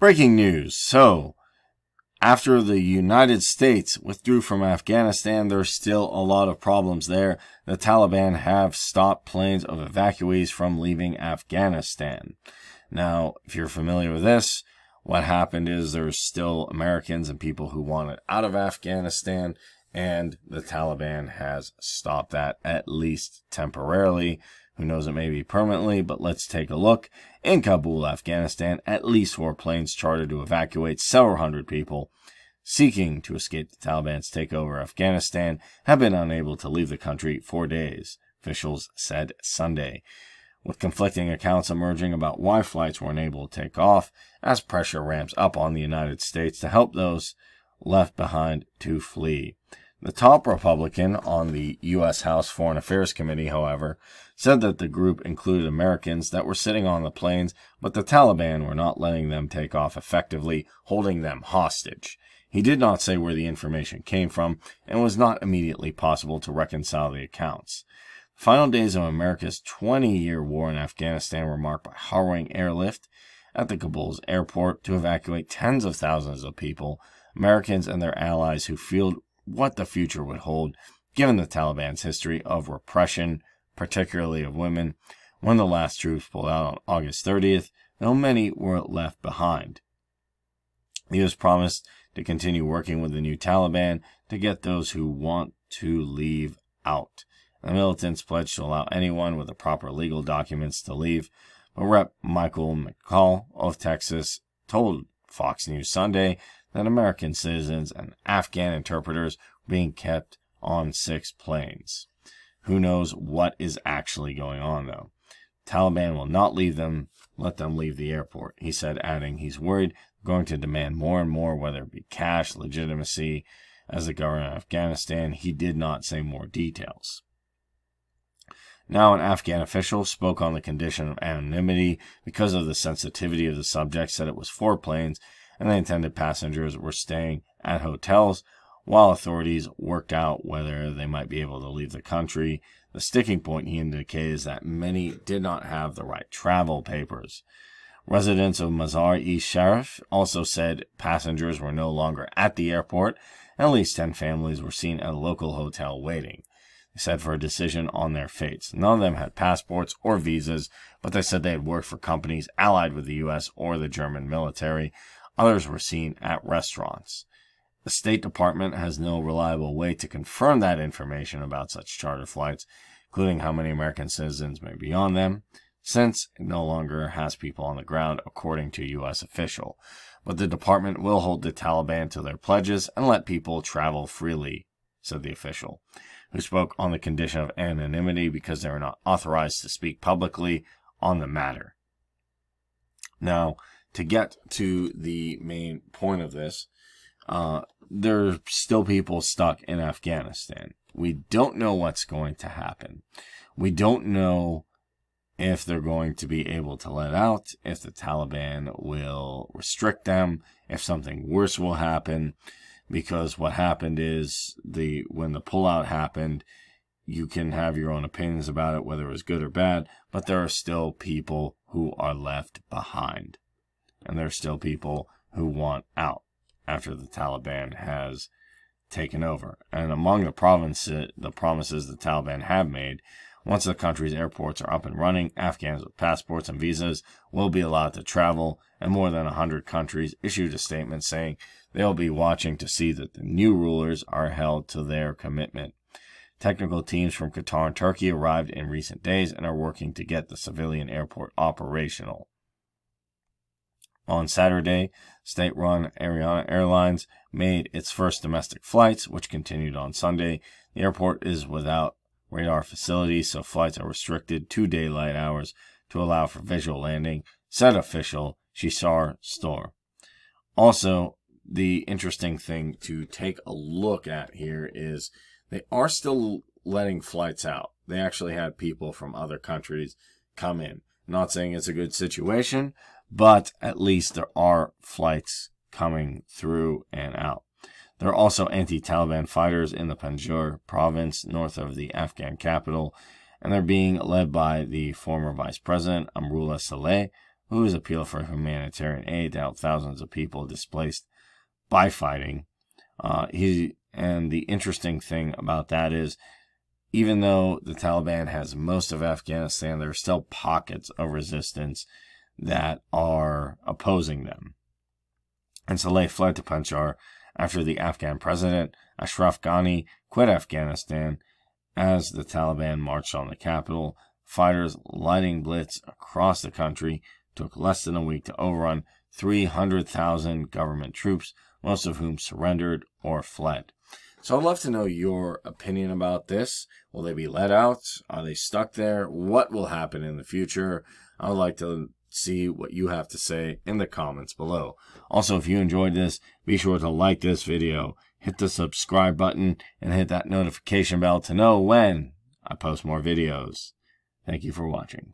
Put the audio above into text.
Breaking news. So, after the United States withdrew from Afghanistan, there's still a lot of problems there. The Taliban have stopped planes of evacuees from leaving Afghanistan. Now, if you're familiar with this, what happened is there's still Americans and people who wanted out of Afghanistan, and the Taliban has stopped that, at least temporarily. Who knows, it may be permanently, but let's take a look. In Kabul, Afghanistan, at least 4 planes chartered to evacuate several hundred people seeking to escape the Taliban's takeover of Afghanistan have been unable to leave the country for days, officials said Sunday, with conflicting accounts emerging about why flights were unable to take off as pressure ramps up on the United States to help those left behind to flee. The top Republican on the U.S. House Foreign Affairs Committee, however, said that the group included Americans that were sitting on the planes, but the Taliban were not letting them take off effectively, holding them hostage. He did not say where the information came from, and it was not immediately possible to reconcile the accounts. The final days of America's 20-year war in Afghanistan were marked by harrowing airlift at the Kabul's airport to evacuate tens of thousands of people, Americans and their allies who feared what the future would hold, given the Taliban's history of repression, particularly of women, when the last troops pulled out on August 30th, though many were left behind. The U.S. promised to continue working with the new Taliban to get those who want to leave out. The militants pledged to allow anyone with the proper legal documents to leave, but Rep. Michael McCall of Texas told Fox News Sunday that American citizens and Afghan interpreters were being kept on 6 planes. Who knows what is actually going on, though. Taliban will not let them leave the airport, he said, adding he's worried they're going to demand more and more, whether it be cash, legitimacy. As the government of Afghanistan, he did not say more details. Now, an Afghan official spoke on the condition of anonymity because of the sensitivity of the subject, said it was 4 planes, and the intended passengers were staying at hotels while authorities worked out whether they might be able to leave the country. The sticking point, he indicated, is that many did not have the right travel papers. Residents of Mazar-e-Sharif also said passengers were no longer at the airport, and at least 10 families were seen at a local hotel waiting. They said for a decision on their fates. None of them had passports or visas, but they said they had worked for companies allied with the U.S. or the German military. Others were seen at restaurants. The State Department has no reliable way to confirm that information about such charter flights, including how many American citizens may be on them, since it no longer has people on the ground, according to a U.S. official. But the department will hold the Taliban to their pledges and let people travel freely, said the official, who spoke on the condition of anonymity because they are not authorized to speak publicly on the matter. Now, to get to the main point of this, there are still people stuck in Afghanistan. We don't know what's going to happen. We don't know if they're going to be able to let out, if the Taliban will restrict them, if something worse will happen, because what happened is when the pullout happened, you can have your own opinions about it, whether it was good or bad, but there are still people who are left behind. And there are still people who want out after the Taliban has taken over. And among the promises the Taliban have made, once the country's airports are up and running, Afghans with passports and visas will be allowed to travel, and more than 100 countries issued a statement saying they'll be watching to see that the new rulers are held to their commitment. Technical teams from Qatar and Turkey arrived in recent days and are working to get the civilian airport operational. On Saturday, state-run Ariana Airlines made its first domestic flights, which continued on Sunday. The airport is without radar facilities, so flights are restricted to daylight hours to allow for visual landing, said official Shishar Store. Also, the interesting thing to take a look at here is they are still letting flights out. They actually had people from other countries come in. Not saying it's a good situation, but at least there are flights coming through and out. There are also anti-Taliban fighters in the Panjshir province north of the Afghan capital, and they're being led by the former vice president, Amrullah Saleh, whose appeal for humanitarian aid to help thousands of people displaced by fighting. And the interesting thing about that is, even though the Taliban has most of Afghanistan, there are still pockets of resistance that are opposing them. And Saleh fled to Panjshir after the Afghan president, Ashraf Ghani, quit Afghanistan. As the Taliban marched on the capital, fighters lighting blitz across the country took less than a week to overrun 300,000 government troops, most of whom surrendered or fled. So I'd love to know your opinion about this. Will they be let out? Are they stuck there? What will happen in the future? I would like to see what you have to say in the comments below. Also, if you enjoyed this, be sure to like this video, hit the subscribe button, and hit that notification bell to know when I post more videos. Thank you for watching.